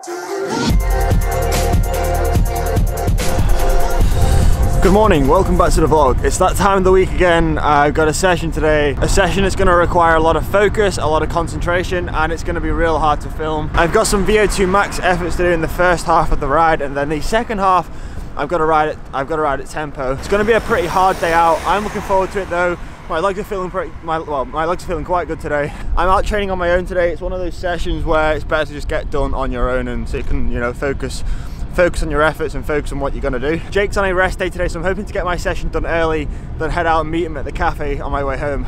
Good morning, welcome back to the vlog. It's that time of the week again. I've got a session today. A session that's going to require a lot of focus, a lot of concentration, and it's going to be real hard to film. I've got some VO2 max efforts to do in the first half of the ride, and then the second half I've got to ride at tempo. It's going to be a pretty hard day out. I'm looking forward to it though. My legs are feeling my legs are feeling quite good today. I'm out training on my own today. It's one of those sessions where it's better to just get done on your own, and so you can, you know, focus on your efforts and focus on what you're going to do. Jake's on a rest day today, so I'm hoping to get my session done early, then head out and meet him at the cafe on my way home.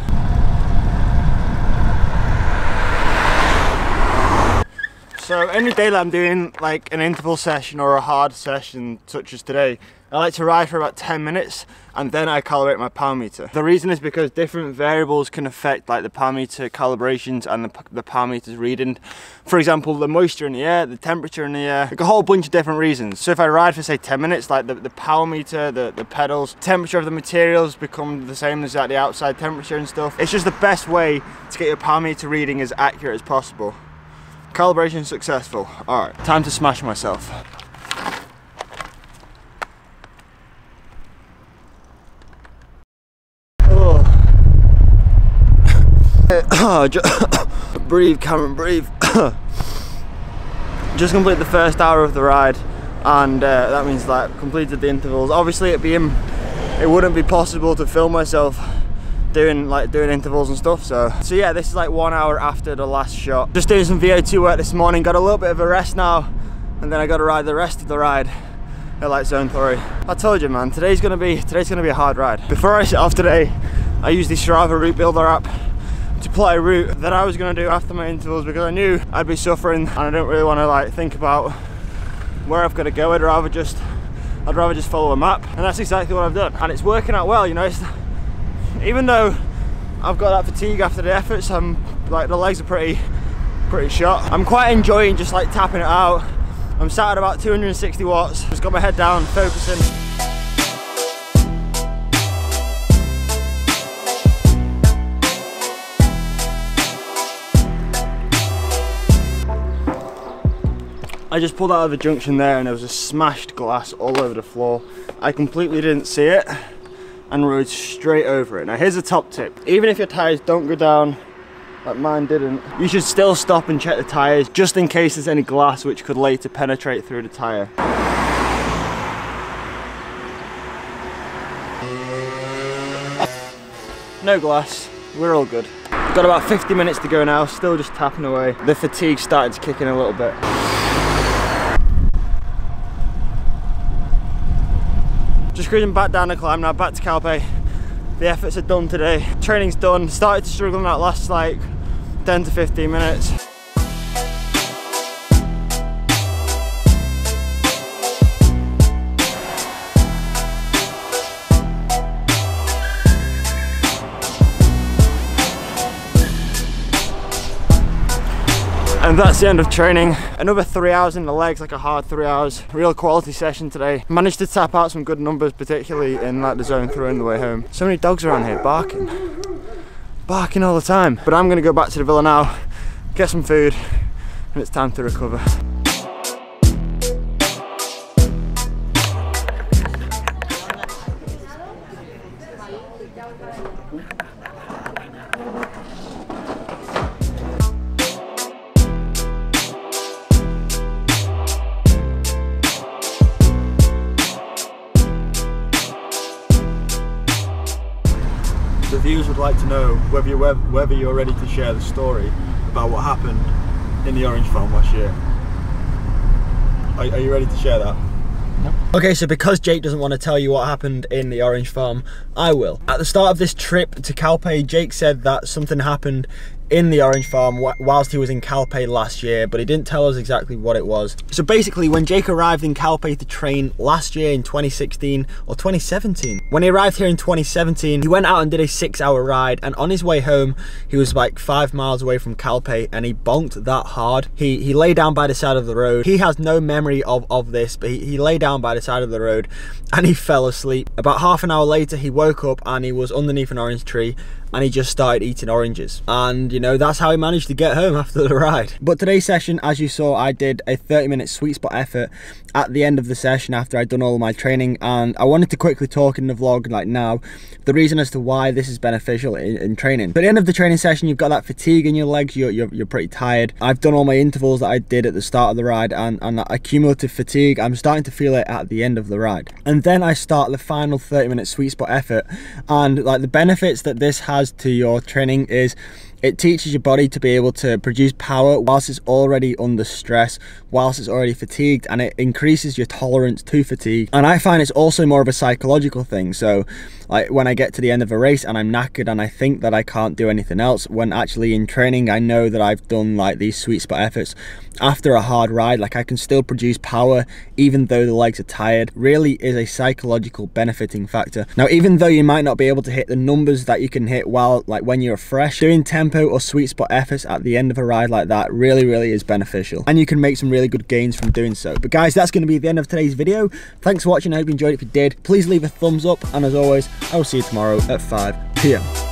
So any day that I'm doing like an interval session or a hard session such as today, I like to ride for about 10 minutes and then I calibrate my power meter. The reason is because different variables can affect like the power meter calibrations and the power meter's reading. For example, the moisture in the air, the temperature in the air, like a whole bunch of different reasons. So if I ride for say 10 minutes, like the power meter, the pedals, temperature of the materials become the same as like the outside temperature and stuff. It's just the best way to get your power meter reading as accurate as possible. Calibration successful. All right, time to smash myself. Breathe, Cameron, breathe. Just completed the first hour of the ride, and that means like completed the intervals. Obviously it wouldn't be possible to film myself doing intervals and stuff, so yeah, this is like 1 hour after the last shot. Just doing some VO2 work this morning, got a little bit of a rest now, and then I got to ride the rest of the ride at like zone 3. I told you, man, today's gonna be a hard ride. Before I set off today, I used the Strava route builder app to plot a route that I was going to do after my intervals, because I knew I'd be suffering and I don't really want to like think about where I've got to go. I'd rather just follow a map, and that's exactly what I've done, and it's working out well. You know, even though I've got that fatigue after the efforts, I'm like, the legs are pretty shot. I'm quite enjoying just like tapping it out. I'm sat at about 260 watts, just got my head down, focusing. I just pulled out of the junction there and there was a smashed glass all over the floor. I completely didn't see it and rode straight over it. Now here's a top tip. Even if your tyres don't go down, like mine didn't, you should still stop and check the tyres just in case there's any glass which could later penetrate through the tyre. No glass, we're all good. We've got about 50 minutes to go now, still just tapping away. The fatigue started to kick in a little bit. Just cruising back down the climb now, back to Calpe. The efforts are done today. Training's done. Started to struggle in that last like 10 to 15 minutes. And that's the end of training. Another 3 hours in the legs, like a hard 3 hours. Real quality session today. Managed to tap out some good numbers, particularly in like the zone 3 on the way home. So many dogs around here barking. Barking all the time. But I'm gonna go back to the villa now, get some food, and it's time to recover. The viewers would like to know whether you're ready to share the story about what happened in the orange farm last year. Are you ready to share that? No. Okay, so because Jake doesn't want to tell you what happened in the orange farm, I will. At the start of this trip to Calpe, Jake said that something happened in the orange farm whilst he was in Calpe last year, but he didn't tell us exactly what it was. So basically, when Jake arrived in Calpe to train last year in 2016 or 2017, when he arrived here in 2017, he went out and did a 6-hour ride, and on his way home, he was like 5 miles away from Calpe, and he bonked that hard. He lay down by the side of the road. He has no memory of this, but he lay down by the side of the road and he fell asleep. About half an hour later, he woke up and he was underneath an orange tree, and he just started eating oranges. And you know, that's how he managed to get home after the ride. But today's session, as you saw, I did a 30-minute sweet spot effort at the end of the session after I'd done all of my training, and I wanted to quickly talk in the vlog like now the reason as to why this is beneficial in training. But at the end of the training session, you've got that fatigue in your legs, you're pretty tired. I've done all my intervals that I did at the start of the ride, and that accumulative fatigue, I'm starting to feel it at the end of the ride. And then I start the final 30-minute sweet spot effort, and like the benefits that this has to your training is it teaches your body to be able to produce power whilst it's already under stress, whilst it's already fatigued, and it increases your tolerance to fatigue. And I find it's also more of a psychological thing. So like when I get to the end of a race and I'm knackered and I think that I can't do anything else, when actually in training I know that I've done like these sweet spot efforts after a hard ride, like I can still produce power even though the legs are tired. Really is a psychological benefiting factor. Now, even though you might not be able to hit the numbers that you can hit while like when you're fresh, doing tempo or sweet spot efforts at the end of a ride like that really is beneficial, and you can make some really good gains from doing so. But guys, that's going to be the end of today's video. Thanks for watching. I hope you enjoyed it. If you did, please leave a thumbs up, and as always, I will see you tomorrow at 5 p.m.